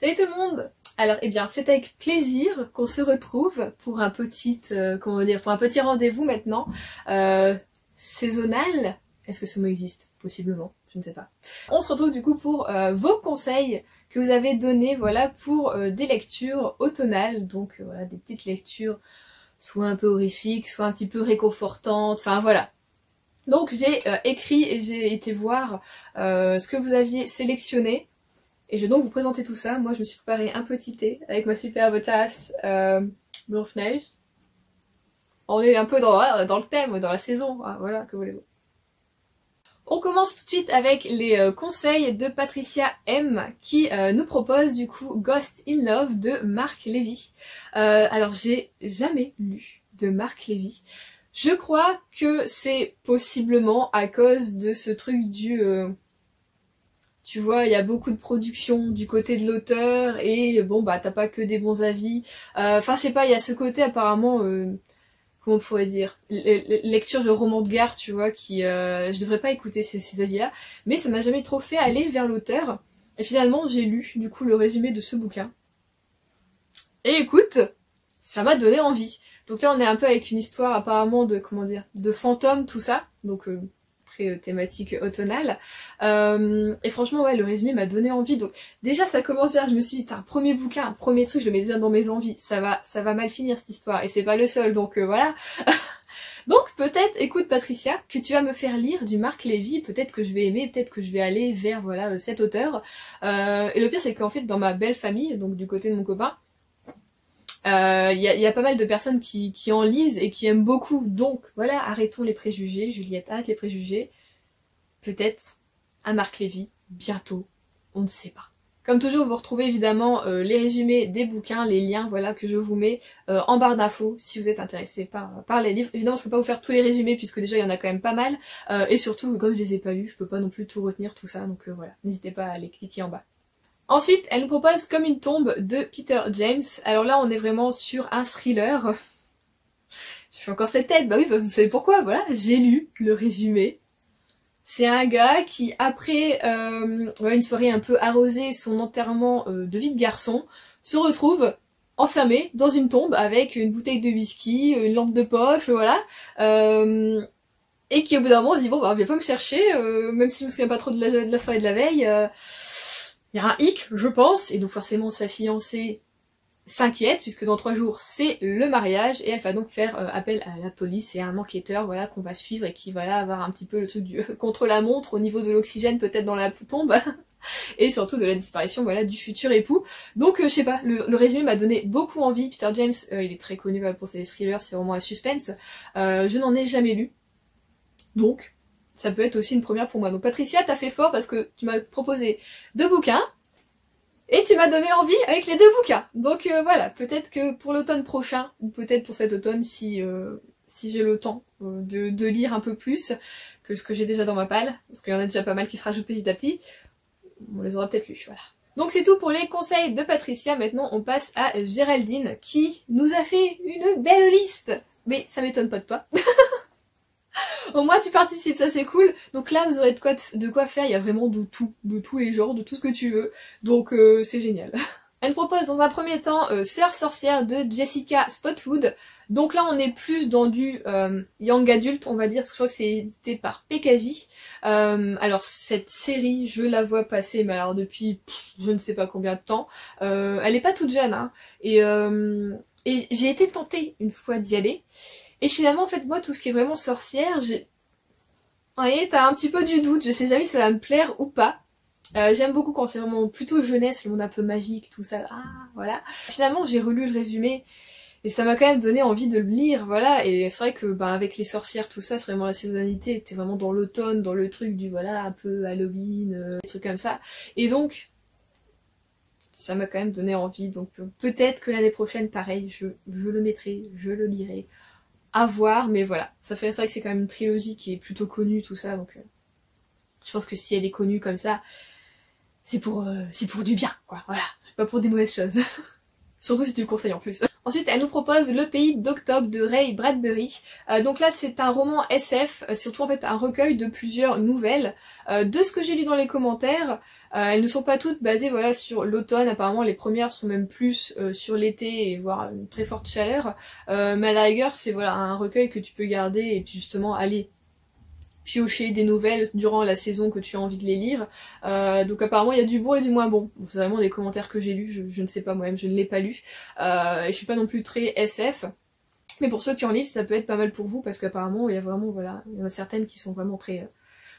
Salut tout le monde. Alors eh bien c'est avec plaisir qu'on se retrouve pour un petit pour un petit rendez-vous maintenant saisonnal. Est-ce que ce mot existe? Possiblement, je ne sais pas. On se retrouve du coup pour vos conseils que vous avez donnés, voilà, pour des lectures automnales, donc voilà, des petites lectures soit un peu horrifiques, soit un petit peu réconfortantes, enfin voilà. Donc j'ai écrit et j'ai été voir ce que vous aviez sélectionné. Et je vais donc vous présenter tout ça. Moi je me suis préparé un petit thé avec ma superbe tasse Blanche-Neige. On est un peu dans le thème, dans la saison, ah, voilà, que voulez-vous. On commence tout de suite avec les conseils de Patricia M qui nous propose du coup Ghost in Love de Marc Levy. Alors j'ai jamais lu de Marc Levy. Je crois que c'est possiblement à cause de ce truc du... tu vois, il y a beaucoup de production du côté de l'auteur et bon bah t'as pas que des bons avis. Enfin je sais pas, il y a ce côté apparemment, comment on pourrait dire, lecture de romans de gare, tu vois, qui je devrais pas écouter ces avis-là, mais ça m'a jamais trop fait aller vers l'auteur. Et finalement j'ai lu du coup le résumé de ce bouquin. Et écoute, ça m'a donné envie. Donc là on est un peu avec une histoire apparemment de, comment dire, de fantômes, tout ça, donc très thématique automnale. Et franchement ouais, le résumé m'a donné envie. Donc déjà ça commence bien, je me suis dit, t'as un premier bouquin, un premier truc, je le mets déjà dans mes envies, ça va mal finir cette histoire, et c'est pas le seul, donc voilà. Donc peut-être, écoute Patricia, que tu vas me faire lire du Marc Levy, peut-être que je vais aimer, peut-être que je vais aller vers voilà cet auteur. Et le pire c'est qu'en fait dans ma belle famille, donc du côté de mon copain, y a pas mal de personnes qui en lisent et qui aiment beaucoup, donc voilà, arrêtons les préjugés, Juliette, arrête les préjugés. Peut-être un Marc Levy, bientôt, on ne sait pas. Comme toujours, vous retrouvez évidemment les résumés des bouquins, les liens voilà que je vous mets en barre d'infos si vous êtes intéressé par les livres. Évidemment, je peux pas vous faire tous les résumés puisque déjà il y en a quand même pas mal, et surtout comme je les ai pas lus, je peux pas non plus tout retenir tout ça, donc voilà, n'hésitez pas à aller cliquer en bas. Ensuite, elle nous propose Comme une tombe de Peter James. Alors là, on est vraiment sur un thriller. Je fais encore cette tête, bah oui, vous savez pourquoi, voilà, j'ai lu le résumé. C'est un gars qui, après voilà, une soirée un peu arrosée, son enterrement de vie de garçon, se retrouve enfermé dans une tombe avec une bouteille de whisky, une lampe de poche, voilà. Et qui au bout d'un moment se dit, bon bah viens pas me chercher, même si je me souviens pas trop de la soirée de la veille. Il y a un hic, je pense, et donc forcément sa fiancée s'inquiète, puisque dans 3 jours c'est le mariage, et elle va donc faire appel à la police et à un enquêteur, voilà, qu'on va suivre et qui va là avoir un petit peu le truc du contre-la-montre au niveau de l'oxygène peut-être dans la tombe, et surtout de la disparition, voilà, du futur époux. Donc je sais pas, le résumé m'a donné beaucoup envie. Peter James, il est très connu voilà, pour ses thrillers, c'est vraiment un suspense. Je n'en ai jamais lu, donc ça peut être aussi une première pour moi. Donc Patricia, t'as fait fort parce que tu m'as proposé 2 bouquins et tu m'as donné envie avec les 2 bouquins. Donc voilà, peut-être que pour l'automne prochain, ou peut-être pour cet automne si j'ai le temps de lire un peu plus que ce que j'ai déjà dans ma palle, parce qu'il y en a déjà pas mal qui se rajoutent petit à petit, on les aura peut-être lus, voilà. Donc c'est tout pour les conseils de Patricia. Maintenant on passe à Géraldine qui nous a fait une belle liste. Mais ça m'étonne pas de toi. Au moins tu participes, ça c'est cool. Donc là vous aurez de quoi faire, il y a vraiment de tout, de tous les genres, de tout ce que tu veux. Donc c'est génial. Elle propose dans un premier temps Sœur sorcière de Jessica Spotwood. Donc là on est plus dans du young adulte on va dire, parce que je crois que c'est édité par PKJ. Alors cette série je la vois passer mais alors depuis je ne sais pas combien de temps. Elle est pas toute jeune hein. Et j'ai été tentée une fois d'y aller. Et finalement, en fait, moi, tout ce qui est vraiment sorcière, j'ai... Vous voyez, t'as un petit peu du doute, je sais jamais si ça va me plaire ou pas. J'aime beaucoup quand c'est vraiment plutôt jeunesse, le monde un peu magique, tout ça, ah, voilà. Finalement, j'ai relu le résumé, et ça m'a quand même donné envie de le lire, voilà. Et c'est vrai que, bah, avec les sorcières, tout ça, c'est vraiment la saisonnalité, t'es vraiment dans l'automne, dans le truc du, voilà, un peu Halloween, des trucs comme ça. Et donc, ça m'a quand même donné envie, donc peut-être que l'année prochaine, pareil, je le mettrai, je le lirai. À voir, mais voilà, c'est vrai que c'est quand même une trilogie qui est plutôt connue, tout ça, donc je pense que si elle est connue comme ça, c'est pour du bien, quoi, voilà, pas pour des mauvaises choses. Surtout si tu le conseilles en plus. Ensuite, elle nous propose Le Pays d'Octobre de Ray Bradbury. Donc là, c'est un roman SF, surtout en fait un recueil de plusieurs nouvelles. De ce que j'ai lu dans les commentaires, elles ne sont pas toutes basées voilà sur l'automne. Apparemment, les premières sont même plus sur l'été et voire une très forte chaleur. Mais à la rigueur, c'est voilà un recueil que tu peux garder et puis justement aller piocher des nouvelles durant la saison que tu as envie de les lire. Donc apparemment il y a du bon et du moins bon. Bon, c'est vraiment des commentaires que j'ai lus, je ne sais pas moi-même, je ne l'ai pas lu. Et je suis pas non plus très SF. Mais pour ceux qui en lisent, ça peut être pas mal pour vous parce qu'apparemment il y a vraiment voilà, il y en a certaines qui sont vraiment très...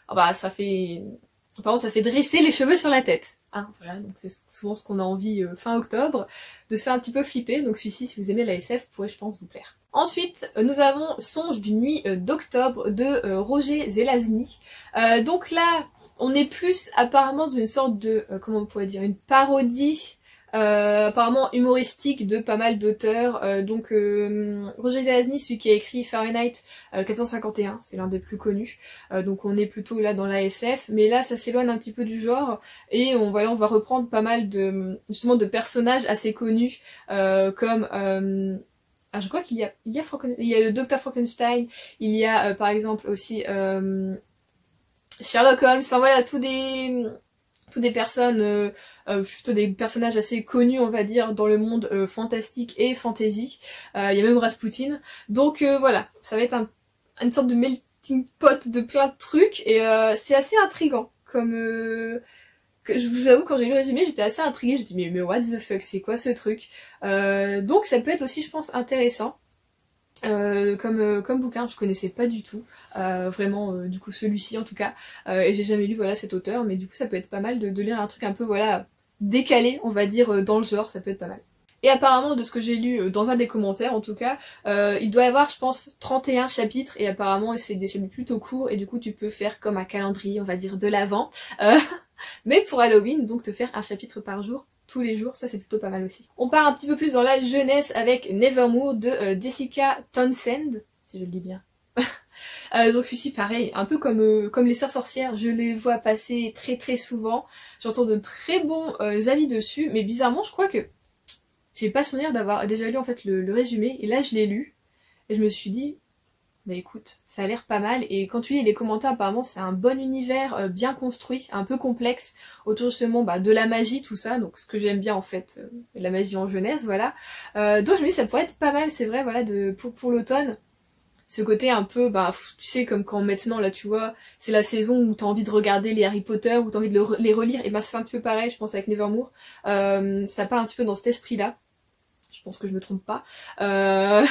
Ah bah ça fait... Apparemment ça fait dresser les cheveux sur la tête. Hein, voilà, donc c'est souvent ce qu'on a envie fin octobre, de se faire un petit peu flipper. Donc celui-ci, si vous aimez la SF, pourrait je pense vous plaire. Ensuite, nous avons Songe d'une nuit d'octobre de Roger Zelazny. Donc là, on est plus apparemment dans une sorte de, comment on pourrait dire, une parodie apparemment humoristique de pas mal d'auteurs. Roger Zelazny, celui qui a écrit Fahrenheit 451, c'est l'un des plus connus. Donc on est plutôt là dans la SF, mais là ça s'éloigne un petit peu du genre et on va reprendre pas mal de justement de personnages assez connus comme je crois qu'il y a le Docteur Frankenstein, il y a par exemple aussi Sherlock Holmes, enfin voilà tous des personnes, plutôt des personnages assez connus on va dire dans le monde fantastique et fantasy. Il y a même Rasputin. Donc voilà, ça va être une sorte de melting pot de plein de trucs et c'est assez intriguant comme... je vous avoue quand j'ai lu le résumé j'étais assez intriguée, je me dis mais what the fuck c'est quoi ce truc. Donc ça peut être aussi je pense intéressant. Comme bouquin, je connaissais pas du tout, vraiment du coup celui-ci en tout cas, et j'ai jamais lu voilà cet auteur, mais du coup ça peut être pas mal de lire un truc un peu voilà décalé on va dire dans le genre, ça peut être pas mal. Et apparemment de ce que j'ai lu dans un des commentaires en tout cas, il doit y avoir je pense 31 chapitres et apparemment c'est des chapitres plutôt courts et du coup tu peux faire comme un calendrier on va dire de l'avant, mais pour Halloween donc te faire un chapitre par jour tous les jours, ça c'est plutôt pas mal aussi. On part un petit peu plus dans la jeunesse avec Nevermore de Jessica Townsend, si je le dis bien. Donc celui-ci pareil, un peu comme les sœurs sorcières, je les vois passer très très souvent, j'entends de très bons avis dessus, mais bizarrement je crois que j'ai pas souvenir d'avoir déjà lu en fait le résumé, et là je l'ai lu, et je me suis dit, bah écoute, ça a l'air pas mal, et quand tu lis les commentaires apparemment c'est un bon univers bien construit, un peu complexe, autour justement de la magie, tout ça, donc ce que j'aime bien en fait, la magie en jeunesse, voilà. Donc je me dis ça pourrait être pas mal, c'est vrai, voilà, pour l'automne, ce côté un peu, tu sais, comme quand maintenant là tu vois, c'est la saison où t'as envie de regarder les Harry Potter, où t'as envie de les relire, et ça fait un petit peu pareil je pense avec Nevermore, ça part un petit peu dans cet esprit-là. Je pense que je me trompe pas,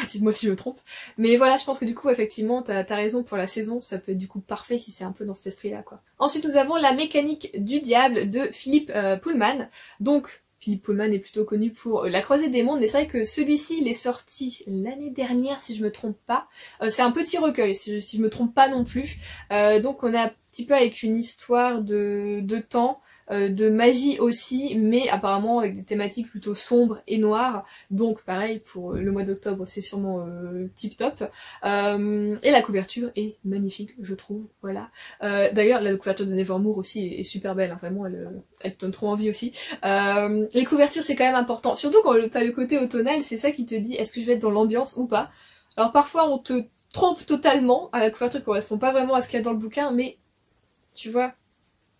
dites-moi si je me trompe. Mais voilà, je pense que du coup, effectivement, t'as raison pour la saison, ça peut être du coup parfait si c'est un peu dans cet esprit-là, quoi. Ensuite, nous avons La mécanique du diable de Philippe Pullman. Donc, Philippe Pullman est plutôt connu pour La croisée des mondes, mais c'est vrai que celui-ci, il est sorti l'année dernière, si je me trompe pas. C'est un petit recueil, si je me trompe pas non plus. Donc, on est un petit peu avec une histoire de temps, de magie aussi, mais apparemment avec des thématiques plutôt sombres et noires, donc pareil pour le mois d'octobre c'est sûrement tip top, et la couverture est magnifique je trouve, voilà. D'ailleurs la couverture de Nevermore aussi est super belle, hein, vraiment elle te donne trop envie aussi. Les couvertures c'est quand même important, surtout quand t'as le côté automnal, c'est ça qui te dit est-ce que je vais être dans l'ambiance ou pas. Alors parfois on te trompe totalement, à la couverture correspond pas vraiment à ce qu'il y a dans le bouquin, mais tu vois,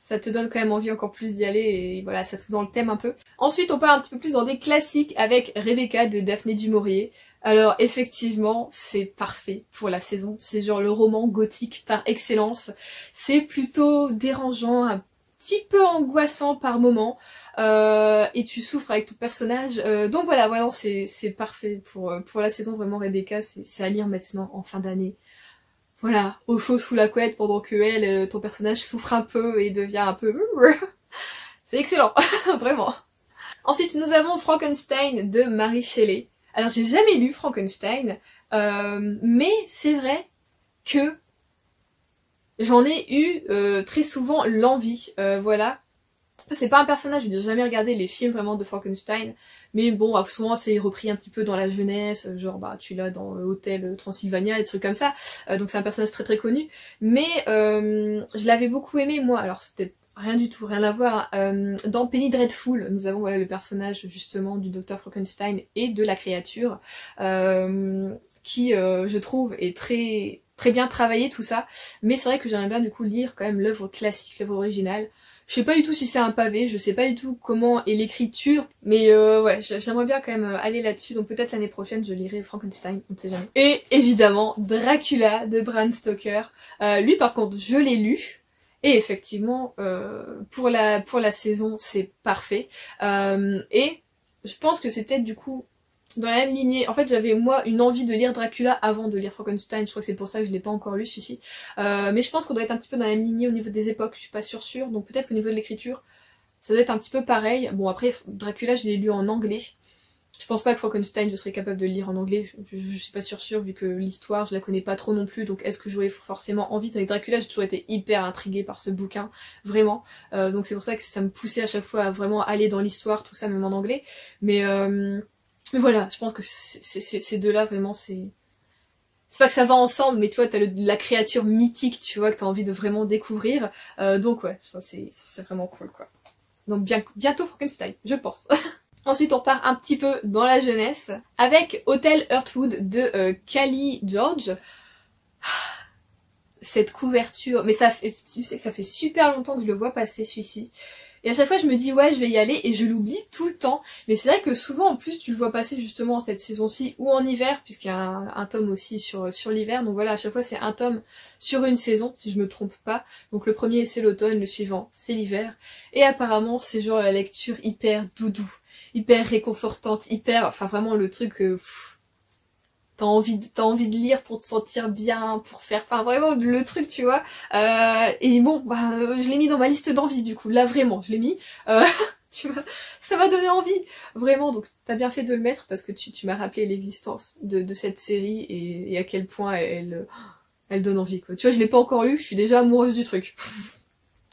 ça te donne quand même envie encore plus d'y aller et voilà, ça te fout dans le thème un peu. Ensuite, on part un petit peu plus dans des classiques avec Rebecca de Daphné du Maurier. Alors effectivement, c'est parfait pour la saison. C'est genre le roman gothique par excellence. C'est plutôt dérangeant, un petit peu angoissant par moment. Et tu souffres avec ton personnage. Donc voilà, vraiment c'est parfait pour la saison. Vraiment Rebecca, c'est à lire maintenant en fin d'année. Voilà, au chaud sous la couette pendant que elle, ton personnage souffre un peu et devient un peu... C'est excellent, vraiment. Ensuite, nous avons Frankenstein de Mary Shelley. Alors, j'ai jamais lu Frankenstein, mais c'est vrai que j'en ai eu très souvent l'envie, voilà. C'est pas un personnage, je n'ai jamais regardé les films vraiment de Frankenstein, mais bon, souvent c'est repris un petit peu dans la jeunesse, genre tu l'as dans Hôtel Transylvania, des trucs comme ça, donc c'est un personnage très très connu, mais je l'avais beaucoup aimé moi, alors c'est peut-être rien du tout, rien à voir. Dans Penny Dreadful, nous avons voilà le personnage justement du docteur Frankenstein et de la créature, qui je trouve est très bien travaillé tout ça, mais c'est vrai que j'aimerais bien du coup lire quand même l'œuvre classique, l'œuvre originale. Je sais pas du tout si c'est un pavé, je sais pas du tout comment est l'écriture, mais ouais, j'aimerais bien quand même aller là-dessus, donc peut-être l'année prochaine je lirai Frankenstein, on ne sait jamais. Et évidemment, Dracula de Bram Stoker. Lui par contre, je l'ai lu, et effectivement, pour la saison, c'est parfait. Et je pense que c'est peut-être du coup dans la même lignée. En fait, j'avais moi une envie de lire Dracula avant de lire Frankenstein, je crois que c'est pour ça que je l'ai pas encore lu celui-ci. Mais je pense qu'on doit être un petit peu dans la même lignée au niveau des époques, je suis pas sûre, donc peut-être qu'au niveau de l'écriture, ça doit être un petit peu pareil. Bon après, Dracula je l'ai lu en anglais. Je pense pas que Frankenstein je serais capable de le lire en anglais, je suis pas sûre vu que l'histoire je la connais pas trop non plus, donc est-ce que j'aurais forcément envie. Avec Dracula j'ai toujours été hyper intriguée par ce bouquin, vraiment, donc c'est pour ça que ça me poussait à chaque fois à vraiment aller dans l'histoire, tout ça même en anglais, mais voilà, je pense que ces deux-là vraiment c'est pas que ça va ensemble, mais tu vois, t'as la créature mythique, tu vois, que t'as envie de vraiment découvrir, donc ouais, ça c'est vraiment cool quoi. Donc bientôt Frankenstein, je pense. Ensuite, on part un petit peu dans la jeunesse avec Hotel Heartwood de Kali George. Cette couverture, mais ça fait, tu sais que ça fait super longtemps que je le vois passer celui-ci. Et à chaque fois je me dis ouais je vais y aller et je l'oublie tout le temps. Mais c'est vrai que souvent en plus tu le vois passer justement cette saison-ci ou en hiver, puisqu'il y a un tome aussi sur l'hiver. Donc voilà, à chaque fois c'est un tome sur une saison si je me trompe pas. Donc le premier c'est l'automne, le suivant c'est l'hiver. Et apparemment c'est genre la lecture hyper doudou, hyper réconfortante, hyper... Enfin vraiment le truc... T'as envie de lire pour te sentir bien, pour faire... Enfin vraiment le truc tu vois. Et bon, bah, je l'ai mis dans ma liste d'envie du coup. Là vraiment, je l'ai mis. Tu vois, ça m'a donné envie. Vraiment, donc t'as bien fait de le mettre parce que tu m'as rappelé l'existence de cette série et à quel point elle donne envie quoi. Tu vois, je l'ai pas encore lu, je suis déjà amoureuse du truc.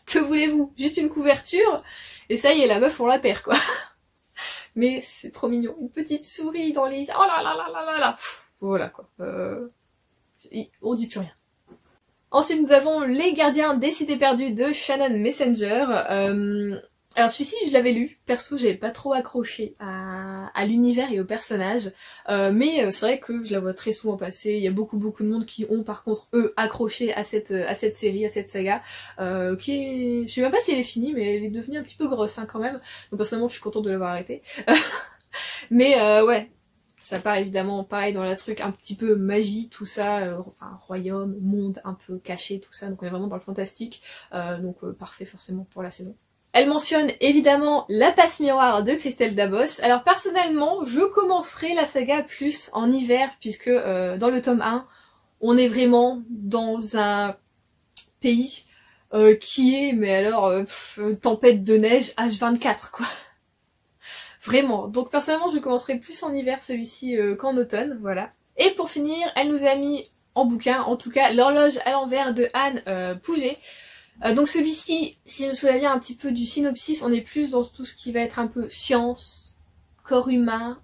Que voulez-vous? Juste une couverture et ça y est, la meuf on la perd quoi. Mais c'est trop mignon. Une petite souris dans les... Oh là là là là là là. Voilà quoi. On dit plus rien. Ensuite nous avons Les Gardiens des Cités Perdues de Shannon Messenger. Alors celui-ci je l'avais lu, perso j'avais pas trop accroché à l'univers et aux personnages, mais c'est vrai que je la vois très souvent passer, il y a beaucoup de monde qui ont par contre eux accroché à cette série, à cette saga, qui est... Je sais même pas si elle est finie mais elle est devenue un petit peu grosse hein, quand même, donc personnellement je suis contente de l'avoir arrêtée. Mais ouais, ça part évidemment pareil dans la truc un petit peu magie, tout ça, enfin royaume, monde un peu caché, tout ça, donc on est vraiment dans le fantastique, donc parfait forcément pour la saison. Elle mentionne évidemment La Passe Miroir de Christelle Dabos. Alors personnellement, je commencerai la saga plus en hiver, puisque dans le tome 1, on est vraiment dans un pays qui est, mais alors, tempête de neige H24 quoi. Vraiment. Donc personnellement, je commencerai plus en hiver celui-ci qu'en automne, voilà. Et pour finir, elle nous a mis en bouquin, en tout cas, L'Horloge à l'envers de Anne Pouget. Donc celui-ci, si je me souviens bien un petit peu du synopsis, on est plus dans tout ce qui va être un peu science, corps humain,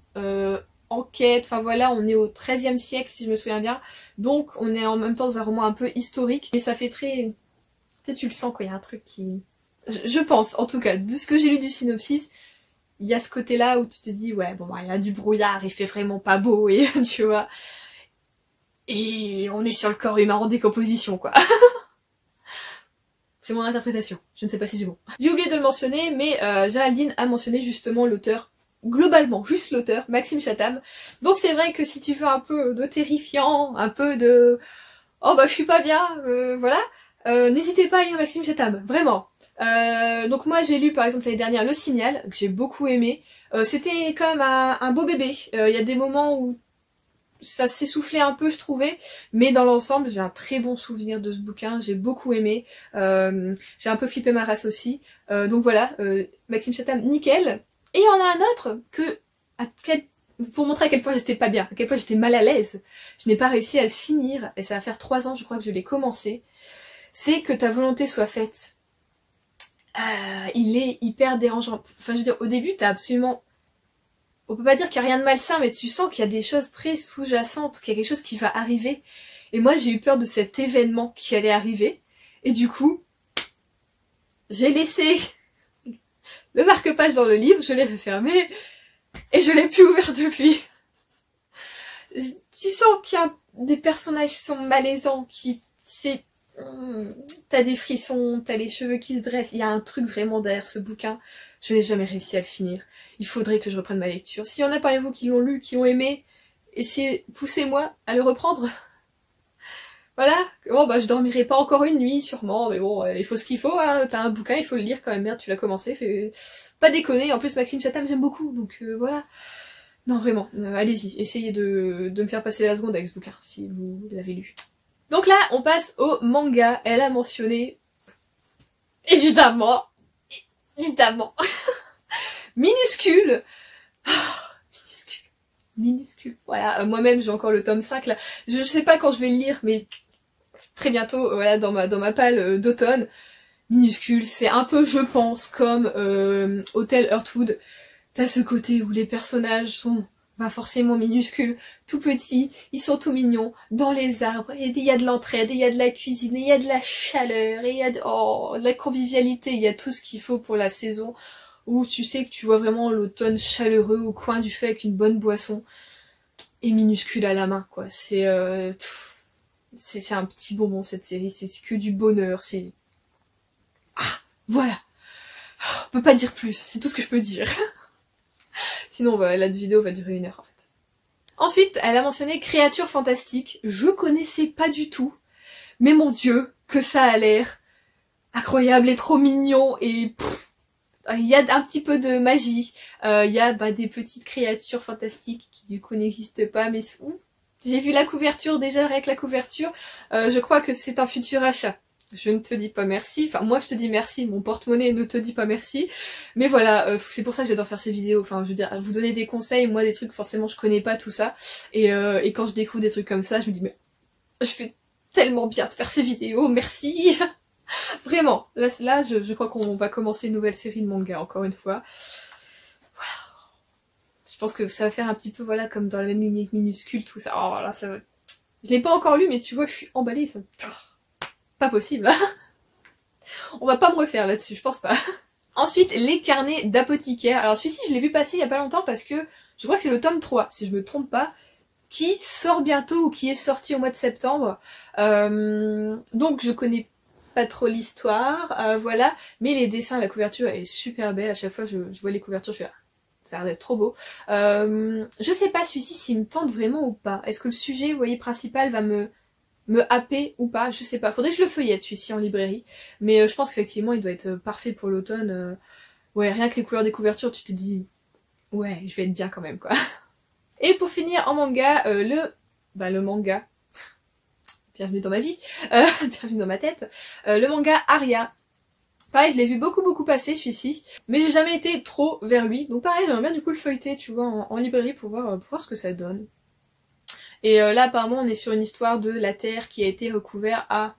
enquête, enfin voilà, on est au XIIIe siècle si je me souviens bien. Donc on est en même temps dans un roman un peu historique, et ça fait très... Tu sais, tu le sens quand il y a un truc qui... Je pense, en tout cas, de ce que j'ai lu du synopsis, il y a ce côté-là où tu te dis, ouais, bon, bah, il y a du brouillard, il fait vraiment pas beau, et tu vois... Et on est sur le corps humain en décomposition, quoi. C'est mon interprétation, je ne sais pas si c'est bon. J'ai oublié de le mentionner, mais Géraldine a mentionné justement l'auteur, globalement, juste l'auteur, Maxime Chatham. Donc c'est vrai que si tu veux un peu de terrifiant, un peu de... Oh bah je suis pas bien, voilà, n'hésitez pas à lire Maxime Chatham, vraiment. Donc moi j'ai lu par exemple l'année dernière Le Signal, que j'ai beaucoup aimé. C'était quand même un beau bébé, il y a des moments où ça s'essoufflait un peu je trouvais, mais dans l'ensemble j'ai un très bon souvenir de ce bouquin, j'ai beaucoup aimé, j'ai un peu flippé ma race aussi, donc voilà, Maxime Chatham nickel. Et il y en a un autre que, pour montrer à quel point j'étais pas bien, à quel point j'étais mal à l'aise, je n'ai pas réussi à le finir, et ça va faire 3 ans je crois que je l'ai commencé, c'est Que ta volonté soit faite. Il est hyper dérangeant, enfin je veux dire au début t'as absolument... On peut pas dire qu'il y a rien de malsain, mais tu sens qu'il y a des choses très sous-jacentes, qu'il y a quelque chose qui va arriver. Et moi, j'ai eu peur de cet événement qui allait arriver. Et du coup, j'ai laissé le marque-page dans le livre, je l'ai refermé et je l'ai plus ouvert depuis. Tu sens qu'il y a des personnages qui sont malaisants, t'as des frissons, t'as les cheveux qui se dressent, il y a un truc vraiment derrière ce bouquin. Je n'ai jamais réussi à le finir. Il faudrait que je reprenne ma lecture. S'il y en a parmi vous qui l'ont lu, qui ont aimé, poussez-moi à le reprendre. Voilà, bon bah je dormirai pas encore une nuit sûrement, mais bon, il faut ce qu'il faut, hein. T'as un bouquin, il faut le lire quand même, merde, tu l'as commencé, pas déconner, en plus Maxime Chatham j'aime beaucoup, donc voilà. Non vraiment, allez-y, essayez de me faire passer la seconde avec ce bouquin, si vous l'avez lu. Donc là, on passe au manga, elle a mentionné, évidemment, minuscule, minuscule, voilà, moi-même j'ai encore le tome 5 là, je sais pas quand je vais le lire, mais très bientôt, voilà, dans ma palle d'automne. Minuscule, c'est un peu, je pense, comme Hotel Heartwood. T'as ce côté où les personnages sont forcément minuscules, tout petits, ils sont tout mignons, dans les arbres, et il y a de l'entraide, et il y a de la cuisine, et il y a de la chaleur, et il y a de la convivialité, il y a tout ce qu'il faut pour la saison, où tu sais que tu vois vraiment l'automne chaleureux au coin du feu avec une bonne boisson, et minuscule à la main, quoi. C'est un petit bonbon cette série, c'est que du bonheur, c'est... Ah, voilà. On peut pas dire plus, c'est tout ce que je peux dire. Sinon la vidéo va durer 1 heure en fait. Ensuite, elle a mentionné créatures fantastiques. Je connaissais pas du tout, mais mon dieu, que ça a l'air incroyable et trop mignon et... il y a un petit peu de magie, il y a des petites créatures fantastiques qui du coup n'existent pas, mais j'ai vu la couverture déjà, avec la couverture, je crois que c'est un futur achat. Je ne te dis pas merci, enfin moi je te dis merci, mon porte-monnaie ne te dit pas merci, mais voilà, c'est pour ça que j'adore faire ces vidéos, enfin je veux dire, vous donner des conseils, moi des trucs forcément je connais pas tout ça, et quand je découvre des trucs comme ça, je me dis mais je fais tellement bien de faire ces vidéos, merci. Vraiment, là je crois qu'on va commencer une nouvelle série de manga, encore une fois. Voilà. Je pense que ça va faire un petit peu, voilà, comme dans la même lignée minuscule, tout ça. Oh là, ça va... Je l'ai pas encore lu, mais tu vois, je suis emballée, ça... Pas possible, hein. On va pas me refaire là-dessus, je pense pas. Ensuite, les carnets d'apothicaire. Alors celui-ci, je l'ai vu passer il y a pas longtemps parce que je crois que c'est le tome 3, si je me trompe pas, qui sort bientôt ou qui est sorti au mois de septembre. Donc je connais pas trop l'histoire, voilà, mais les dessins, la couverture est super belle, à chaque fois je vois les couvertures, je suis là, ça a l'air d'être trop beau. Je sais pas celui-ci s'il me tente vraiment ou pas, est-ce que le sujet, vous voyez, principal va me happer ou pas, je sais pas, faudrait que je le feuillette celui-ci en librairie, mais je pense qu'effectivement il doit être parfait pour l'automne, ouais, rien que les couleurs des couvertures, tu te dis, ouais, je vais être bien quand même, quoi. Et pour finir en manga, le manga, bienvenue dans ma vie, bienvenue dans ma tête, le manga Aria. Pareil, je l'ai vu beaucoup passer celui-ci, mais j'ai jamais été trop vers lui, donc pareil, j'aimerais bien du coup le feuilleter, tu vois, en librairie pour voir ce que ça donne. Et là apparemment on est sur une histoire de la Terre qui a été recouverte à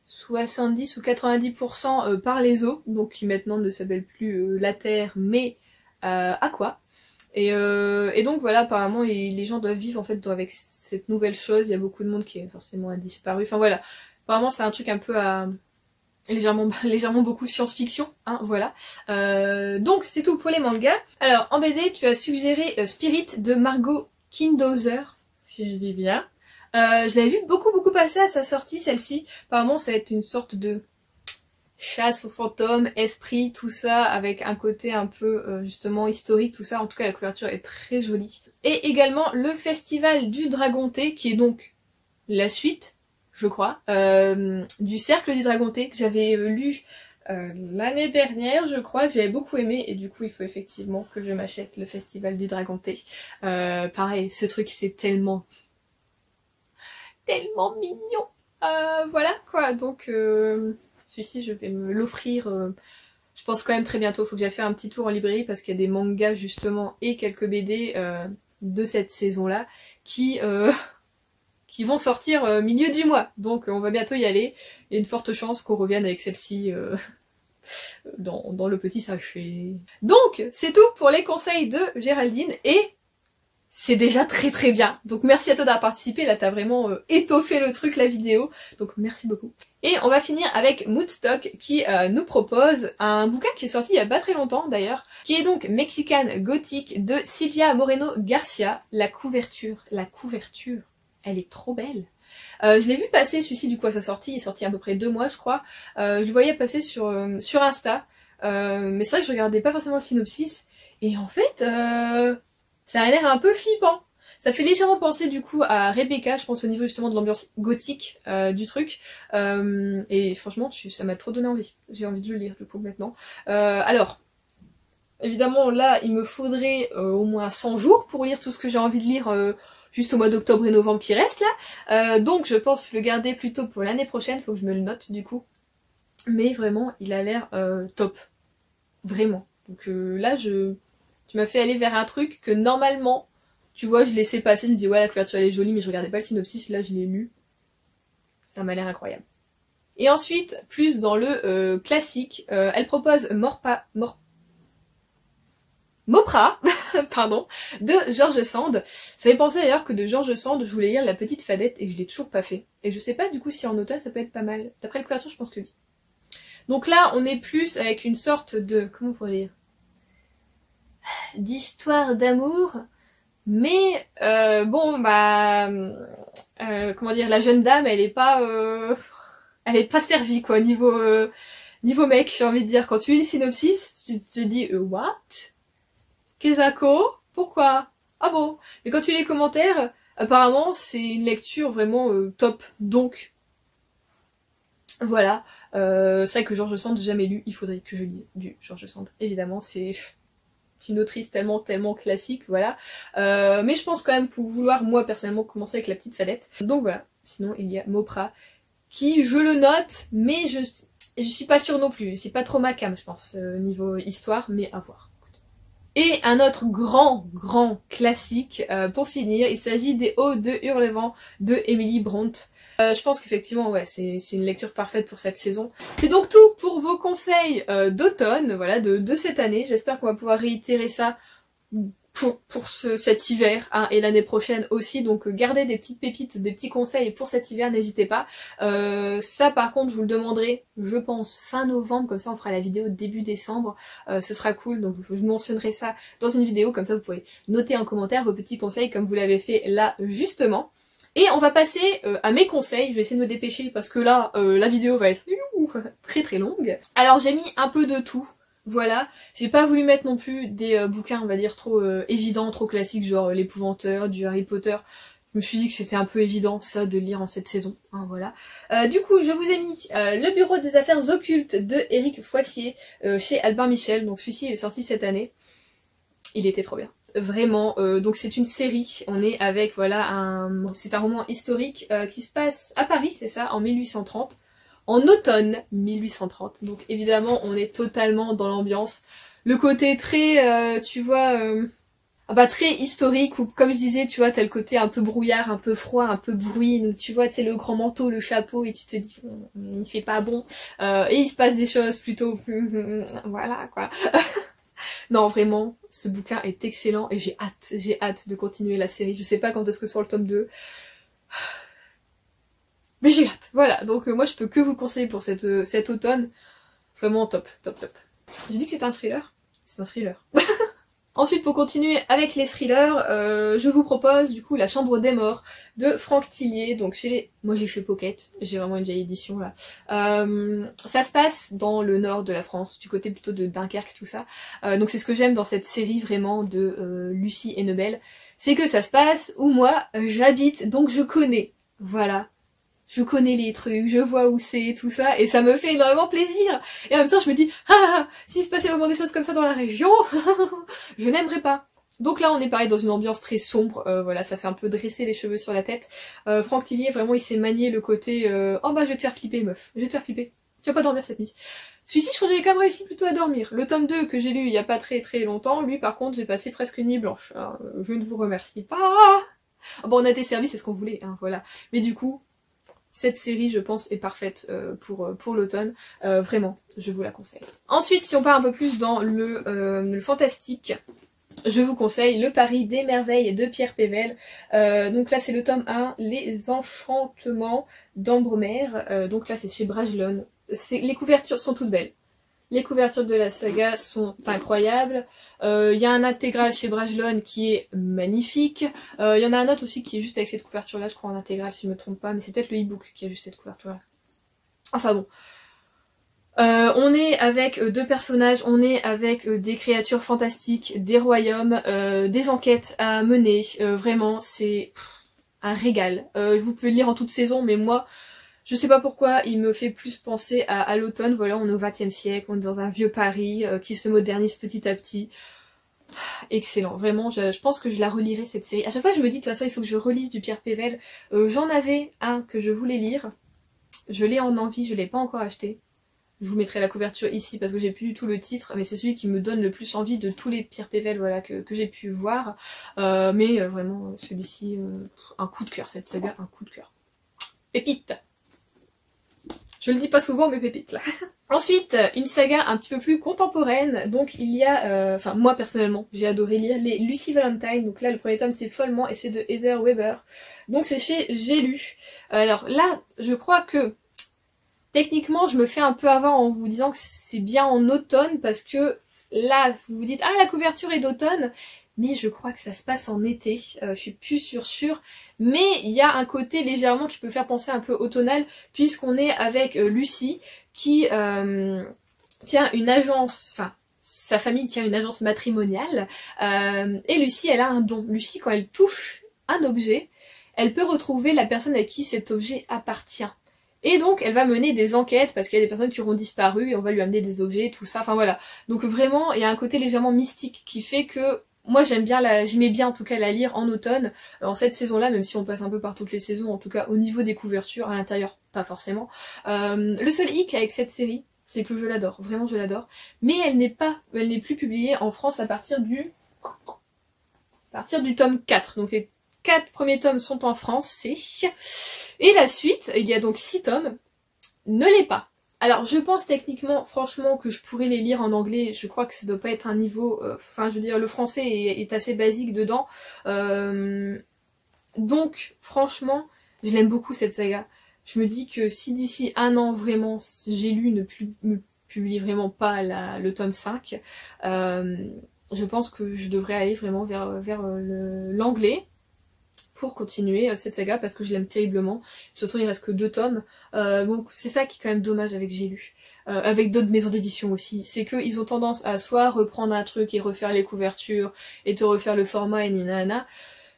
70 ou 90% par les eaux, donc qui maintenant ne s'appelle plus la Terre mais Aqua. Et donc voilà, apparemment les gens doivent vivre en fait avec cette nouvelle chose, il y a beaucoup de monde qui est forcément a disparu, enfin voilà, apparemment c'est un truc un peu à légèrement beaucoup science-fiction, hein, voilà. Donc c'est tout pour les mangas. Alors en BD tu as suggéré Spirit de Margot Kindhauser, si je dis bien. Je l'avais vu beaucoup passer à sa sortie celle-ci, apparemment ça va être une sorte de chasse aux fantômes, esprit, tout ça, avec un côté un peu justement historique, tout ça. En tout cas la couverture est très jolie. Et également le Festival du Dragonté, qui est donc la suite, je crois, du Cercle du Dragonté, que j'avais lu l'année dernière, je crois, que j'avais beaucoup aimé, et du coup il faut effectivement que je m'achète le Festival du Dragonté. Pareil, ce truc c'est tellement mignon. Voilà quoi, donc celui-ci je vais me l'offrir, je pense quand même très bientôt. Faut que j'aille faire un petit tour en librairie parce qu'il y a des mangas justement et quelques BD de cette saison là qui vont sortir milieu du mois, donc on va bientôt y aller. Il y a une forte chance qu'on revienne avec celle-ci dans le petit sachet. Donc c'est tout pour les conseils de Géraldine, et c'est déjà très très bien. Donc merci à toi d'avoir participé, là t'as vraiment étoffé le truc, la vidéo, donc merci beaucoup. Et on va finir avec Moodstock qui nous propose un bouquin qui est sorti il y a pas très longtemps d'ailleurs, qui est donc Mexican Gothic de Silvia Moreno Garcia. La couverture, elle est trop belle. Je l'ai vu passer celui-ci du coup à sa sortie, il est sorti à peu près 2 mois je crois. Je le voyais passer sur Insta, mais c'est vrai que je regardais pas forcément le synopsis, et en fait ça a l'air un peu flippant. Ça fait légèrement penser du coup à Rebecca, je pense au niveau justement de l'ambiance gothique du truc. Et franchement, ça m'a trop donné envie. J'ai envie de le lire du coup maintenant. Alors, évidemment là, il me faudrait au moins 100 jours pour lire tout ce que j'ai envie de lire juste au mois d'octobre et novembre qui reste là. Donc je pense le garder plutôt pour l'année prochaine, faut que je me le note du coup. Mais vraiment, il a l'air top. Vraiment. Donc là, tu m'as fait aller vers un truc que normalement, tu vois, je laissais passer, je me dis ouais la couverture elle est jolie, mais je regardais pas le synopsis, là je l'ai lu. Ça m'a l'air incroyable. Et ensuite, plus dans le classique, elle propose Mopra, pardon, de George Sand. Ça fait penser d'ailleurs que de George Sand, je voulais lire La Petite Fadette et que je l'ai toujours pas fait. Et je sais pas du coup si en automne ça peut être pas mal. D'après la couverture, je pense que oui. Donc là, on est plus avec une sorte de, comment on pourrait dire, d'histoire d'amour. Mais bon bah comment dire, la jeune dame elle est pas servie quoi niveau mec, j'ai envie de dire. Quand tu lis le synopsis tu te dis what, Kezako, pourquoi, ah bon. Mais quand tu lis les commentaires apparemment c'est une lecture vraiment top. Donc voilà, c'est vrai que George Sand j'ai jamais lu, il faudrait que je lise du George Sand évidemment, c'est une autrice tellement classique, voilà. Mais je pense quand même pour vouloir, moi personnellement, commencer avec La Petite Fadette. Donc voilà, sinon il y a Mopra, qui je le note, mais je suis pas sûre non plus. C'est pas trop ma cam, je pense, niveau histoire, mais à voir. Et un autre grand classique, pour finir, il s'agit des Hauts de Hurlevent de Emily Bront. Je pense qu'effectivement, ouais, c'est une lecture parfaite pour cette saison. C'est donc tout pour vos conseils d'automne, voilà, de cette année. J'espère qu'on va pouvoir réitérer ça pour cet hiver hein, et l'année prochaine aussi. Donc gardez des petites pépites, des petits conseils pour cet hiver, n'hésitez pas. Ça par contre, je vous le demanderai, je pense, fin novembre, comme ça on fera la vidéo début décembre. Ce sera cool, donc je mentionnerai ça dans une vidéo, comme ça vous pouvez noter en commentaire vos petits conseils comme vous l'avez fait là justement. Et on va passer à mes conseils, je vais essayer de me dépêcher parce que là, la vidéo va être très longue. Alors j'ai mis un peu de tout, voilà. J'ai pas voulu mettre non plus des bouquins, on va dire, trop évidents, trop classiques, genre l'épouvanteur, du Harry Potter. Je me suis dit que c'était un peu évident ça de lire en cette saison, hein, voilà. Du coup, je vous ai mis Le Bureau des Affaires Occultes de Éric Foissier chez Albin Michel, donc celui-ci il est sorti cette année. Il était trop bien. Vraiment, donc c'est une série, on est avec, voilà, c'est un roman historique qui se passe à Paris, c'est ça, en 1830, en automne 1830, donc évidemment on est totalement dans l'ambiance, le côté très, tu vois, très historique, ou comme je disais, tu vois, t'as le côté un peu brouillard, un peu froid, un peu bruit, donc tu vois, tu sais, le grand manteau, le chapeau, et tu te dis, il fait pas bon, et il se passe des choses plutôt, voilà, quoi. Non, vraiment, ce bouquin est excellent et j'ai hâte de continuer la série. Je sais pas quand est-ce que sort le tome 2. Mais j'ai hâte, voilà. Donc moi je peux que vous le conseiller pour cet automne. Vraiment top. Je dis que c'est un thriller. C'est un thriller. Ensuite, pour continuer avec les thrillers, je vous propose du coup La Chambre des Morts de Franck Tillier. Donc moi j'ai fait Pocket, j'ai vraiment une vieille édition là. Ça se passe dans le nord de la France, du côté plutôt de Dunkerque, tout ça. Donc c'est ce que j'aime dans cette série vraiment de Lucie et Nebel, c'est que ça se passe où moi j'habite, donc je connais. Voilà. Je connais les trucs, je vois où c'est, tout ça, et ça me fait énormément plaisir. Et en même temps, je me dis, s'il se passait vraiment des choses comme ça dans la région, je n'aimerais pas. Donc là, on est pareil dans une ambiance très sombre, voilà, ça fait un peu dresser les cheveux sur la tête. Franck Tillier, vraiment, il s'est manié le côté, oh bah, je vais te faire flipper, meuf, je vais te faire flipper. Tu vas pas dormir cette nuit. Celui-ci, je trouve que j'ai quand même réussi plutôt à dormir. Le tome 2 que j'ai lu il y a pas très longtemps, lui, par contre, j'ai passé presque une nuit blanche. Alors, je ne vous remercie pas. Bon, on a été servi, c'est ce qu'on voulait, hein, voilà. Mais du coup, cette série, je pense, est parfaite pour l'automne. Vraiment, je vous la conseille. Ensuite, si on part un peu plus dans le fantastique, je vous conseille Le Paris des merveilles de Pierre Pével. Donc là c'est le tome 1, Les enchantements d'Ambremer. Donc là c'est chez Bragelonne. Les couvertures sont toutes belles. Les couvertures de la saga sont incroyables. Il y a un intégral chez Bragelonne qui est magnifique. Il y en a un autre aussi qui est juste avec cette couverture là, je crois en intégral si je me trompe pas, mais c'est peut-être le e-book qui a juste cette couverture là. Enfin bon. On est avec deux personnages, on est avec des créatures fantastiques, des royaumes, des enquêtes à mener. Vraiment, c'est un régal. Vous pouvez le lire en toute saison, mais moi, je sais pas pourquoi, il me fait plus penser à l'automne. Voilà, on est au XXe siècle, on est dans un vieux Paris qui se modernise petit à petit. Excellent, vraiment, je pense que je la relirai cette série. À chaque fois, je me dis, de toute façon, il faut que je relise du Pierre Pével. J'en avais un que je voulais lire. Je l'ai en envie, je l'ai pas encore acheté. Je vous mettrai la couverture ici parce que j'ai plus du tout le titre, mais c'est celui qui me donne le plus envie de tous les Pierre Pével voilà, que j'ai pu voir. Mais vraiment, celui-ci, un coup de cœur, cette saga, un coup de cœur. Pépite! Je le dis pas souvent, mais pépite là. Ensuite, une saga un petit peu plus contemporaine. Donc il y a, enfin moi personnellement, j'ai adoré lire les Lucy Valentine. Donc là le premier tome c'est Follement et c'est de Heather Weber. Donc c'est chez J'ai lu. Alors là, je crois que techniquement je me fais un peu avoir en vous disant que c'est bien en automne parce que là vous vous dites ah la couverture est d'automne. Mais je crois que ça se passe en été, je suis plus sûre. Mais il y a un côté légèrement qui peut faire penser un peu automnal, puisqu'on est avec Lucy, qui tient une agence, enfin, sa famille tient une agence matrimoniale, et Lucy, elle a un don. Lucy, quand elle touche un objet, elle peut retrouver la personne à qui cet objet appartient. Et donc elle va mener des enquêtes parce qu'il y a des personnes qui auront disparu et on va lui amener des objets, tout ça, enfin voilà. Donc vraiment, il y a un côté légèrement mystique qui fait que moi j'aimais bien en tout cas la lire en automne, en cette saison-là, même si on passe un peu par toutes les saisons, en tout cas au niveau des couvertures, à l'intérieur pas forcément. Le seul hic avec cette série, c'est que je l'adore, vraiment je l'adore, mais elle n'est plus publiée en France à partir du tome 4, donc les 4 premiers tomes sont en français, et la suite, il y a donc 6 tomes, ne l'est pas. Alors je pense techniquement, franchement, que je pourrais les lire en anglais, je crois que ça doit pas être un niveau... Enfin je veux dire, le français est assez basique dedans. Donc franchement, je l'aime beaucoup cette saga. Je me dis que si d'ici un an vraiment, J'ai lu ne me publie vraiment pas le tome 5, je pense que je devrais aller vraiment vers l'anglais pour continuer cette saga parce que je l'aime terriblement. De toute façon il reste que 2 tomes, donc c'est ça qui est quand même dommage avec J'ai lu, avec d'autres maisons d'édition aussi, c'est qu'ils ont tendance à soit reprendre un truc et refaire les couvertures et te refaire le format et nanana,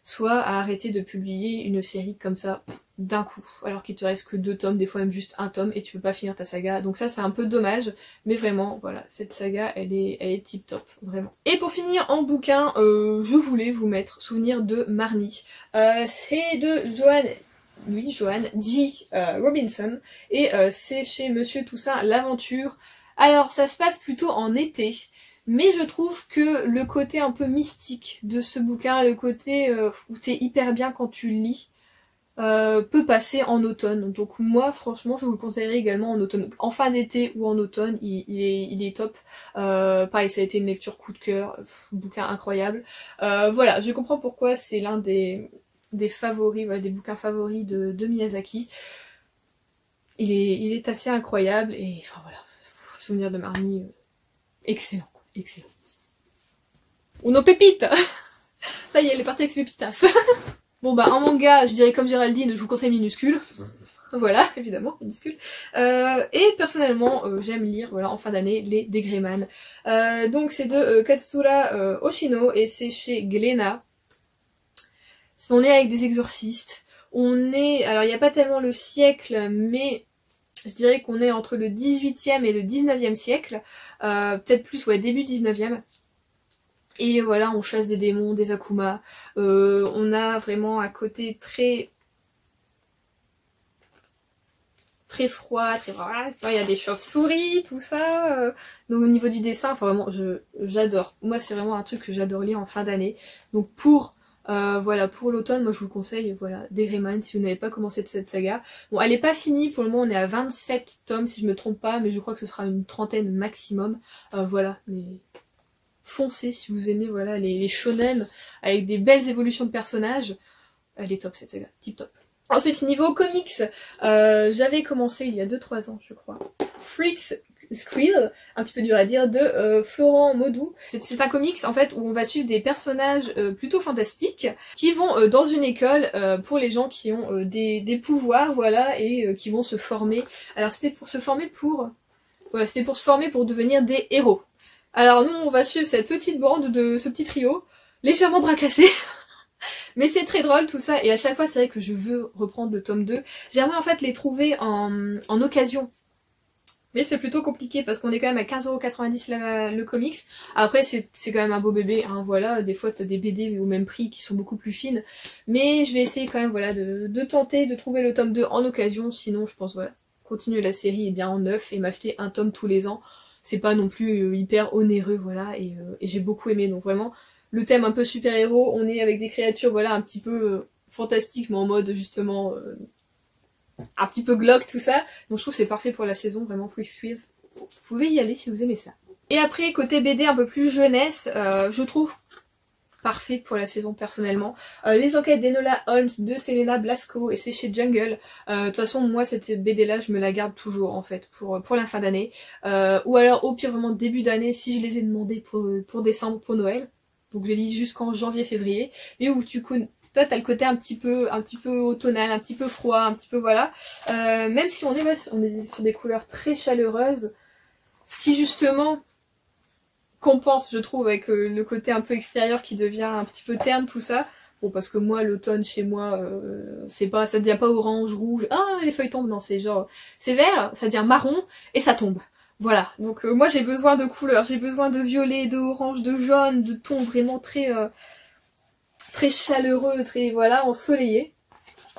soit à arrêter de publier une série comme ça d'un coup, alors qu'il te reste que 2 tomes, des fois même juste 1 tome et tu peux pas finir ta saga, donc ça c'est un peu dommage, mais vraiment voilà, cette saga elle est tip top, vraiment. Et pour finir en bouquin, je voulais vous mettre Souvenir de Marnie, c'est de Joanne G. Robinson, et c'est chez Monsieur Toussaint l'Aventure. Alors ça se passe plutôt en été, mais je trouve que le côté un peu mystique de ce bouquin, le côté où t'es hyper bien quand tu le lis, peut passer en automne. Donc moi franchement je vous le conseillerais également en automne. En fin d'été ou en automne, il est top. Pareil, ça a été une lecture coup de cœur, bouquin incroyable. Voilà, je comprends pourquoi c'est l'un des favoris, voilà, des bouquins favoris de Miyazaki. Il est assez incroyable et enfin voilà, Souvenir de Marnie, excellent. Excellent. Uno pépite. Ça y est, elle est partie avec ses pépitas. Bon bah en manga, je dirais comme Géraldine, je vous conseille minuscule. Voilà, évidemment, minuscule. Et personnellement, j'aime lire voilà, en fin d'année les Degreyman. Donc c'est de Katsura Oshino et c'est chez Glénat. On est avec des exorcistes. On est... Alors il n'y a pas tellement le siècle, mais... Je dirais qu'on est entre le 18e et le 19e siècle, peut-être plus, ouais, début 19e. Et voilà, on chasse des démons, des akumas, on a vraiment un côté très froid, très voilà, il y a des chauves-souris, tout ça. Donc au niveau du dessin, enfin vraiment, j'adore. Moi c'est vraiment un truc que j'adore lire en fin d'année. Donc voilà, pour l'automne, moi je vous conseille, voilà, Degreyman si vous n'avez pas commencé cette saga. Bon, elle est pas finie, pour le moment on est à 27 tomes si je me trompe pas, mais je crois que ce sera une 30aine maximum. Voilà, mais foncez si vous aimez voilà les shonen avec des belles évolutions de personnages. Elle est top cette saga, tip top. Ensuite niveau comics, j'avais commencé il y a 2-3 ans je crois. Freaks Squill, un petit peu dur à dire, de Florent Maudou. C'est un comics en fait où on va suivre des personnages plutôt fantastiques qui vont dans une école pour les gens qui ont des pouvoirs, voilà, et qui vont se former. Alors c'était pour se former pour... Voilà, c'était pour se former pour devenir des héros. Alors nous on va suivre cette petite bande de ce petit trio, légèrement bras cassés. Mais c'est très drôle tout ça, et à chaque fois c'est vrai que je veux reprendre le tome 2. J'aimerais en fait les trouver en occasion. Mais c'est plutôt compliqué parce qu'on est quand même à 15,90€ le comics. Après c'est quand même un beau bébé, hein, voilà, des fois t'as des BD au même prix qui sont beaucoup plus fines. Mais je vais essayer quand même voilà de tenter de trouver le tome 2 en occasion, sinon je pense voilà, continuer la série bien en neuf et m'acheter un tome tous les ans. C'est pas non plus hyper onéreux, voilà, et j'ai beaucoup aimé, donc vraiment le thème un peu super-héros, on est avec des créatures voilà un petit peu fantastiques mais en mode justement un petit peu glauque tout ça, donc je trouve que c'est parfait pour la saison, vraiment Freaks Squill. Vous pouvez y aller si vous aimez ça. Et après côté BD un peu plus jeunesse, je trouve parfait pour la saison personnellement. Les enquêtes d'Enola Holmes de Selena Blasco et c'est chez Jungle. De toute façon moi cette BD là je me la garde toujours en fait pour la fin d'année. Ou alors au pire vraiment début d'année si je les ai demandés pour décembre, pour Noël. Donc je les lis jusqu'en janvier-février. Mais où toi t'as le côté un petit peu automnal, un petit peu froid, un petit peu voilà. Même si on est sur des couleurs très chaleureuses, ce qui justement compense je trouve avec le côté un peu extérieur qui devient un petit peu terne tout ça. Bon parce que moi l'automne chez moi c'est pas, ça devient pas orange, rouge, ah les feuilles tombent, non c'est genre c'est vert, ça devient marron et ça tombe. Voilà, donc moi j'ai besoin de couleurs, j'ai besoin de violet, de orange, de jaune, de tons vraiment très très chaleureux, très voilà, ensoleillé.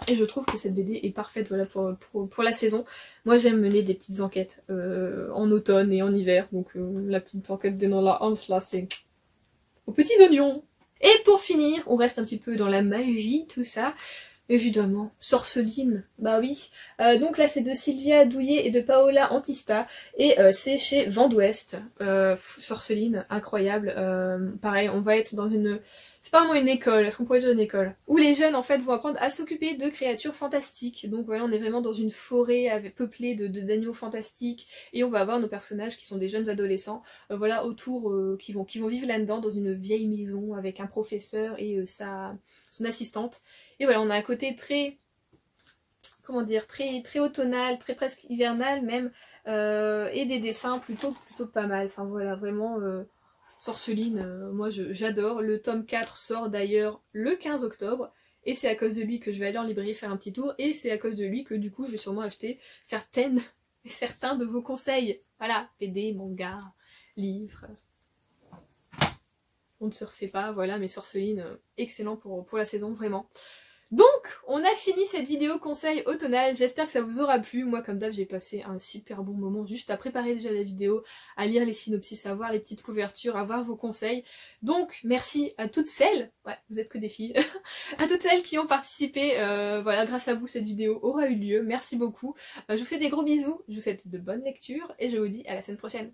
Et je trouve que cette BD est parfaite voilà pour la saison. Moi j'aime mener des petites enquêtes en automne et en hiver, donc la petite enquête d'Enola Holmes là c'est aux petits oignons. Et pour finir, on reste un petit peu dans la magie, tout ça. Évidemment, Sorceline, bah oui. Donc là c'est de Sylvia Douillet et de Paola Antista et c'est chez Vent d'Ouest. Sorceline, incroyable. Pareil, on va être dans une... C'est pas vraiment une école, est-ce qu'on pourrait dire une école? Où les jeunes en fait vont apprendre à s'occuper de créatures fantastiques. Donc voilà, on est vraiment dans une forêt peuplée d'animaux fantastiques et on va avoir nos personnages qui sont des jeunes adolescents, voilà, autour, qui vont vivre là-dedans dans une vieille maison avec un professeur et son assistante. Et voilà, on a un côté très, comment dire, très automnal, très presque hivernal même, et des dessins plutôt pas mal. Enfin voilà, vraiment, Sorceline, moi j'adore. Le tome 4 sort d'ailleurs le 15 octobre, et c'est à cause de lui que je vais aller en librairie faire un petit tour, et c'est à cause de lui que du coup je vais sûrement acheter certains de vos conseils. Voilà, BD, manga, livres... On ne se refait pas, voilà, mais Sorceline, excellent pour la saison, vraiment. Donc, on a fini cette vidéo conseil automnal, j'espère que ça vous aura plu. Moi, comme d'hab, j'ai passé un super bon moment juste à préparer déjà la vidéo, à lire les synopsis, à voir les petites couvertures, à voir vos conseils. Donc, merci à toutes celles, ouais, vous êtes que des filles, à toutes celles qui ont participé, voilà, grâce à vous, cette vidéo aura eu lieu, merci beaucoup. Je vous fais des gros bisous, je vous souhaite de bonnes lectures, et je vous dis à la semaine prochaine.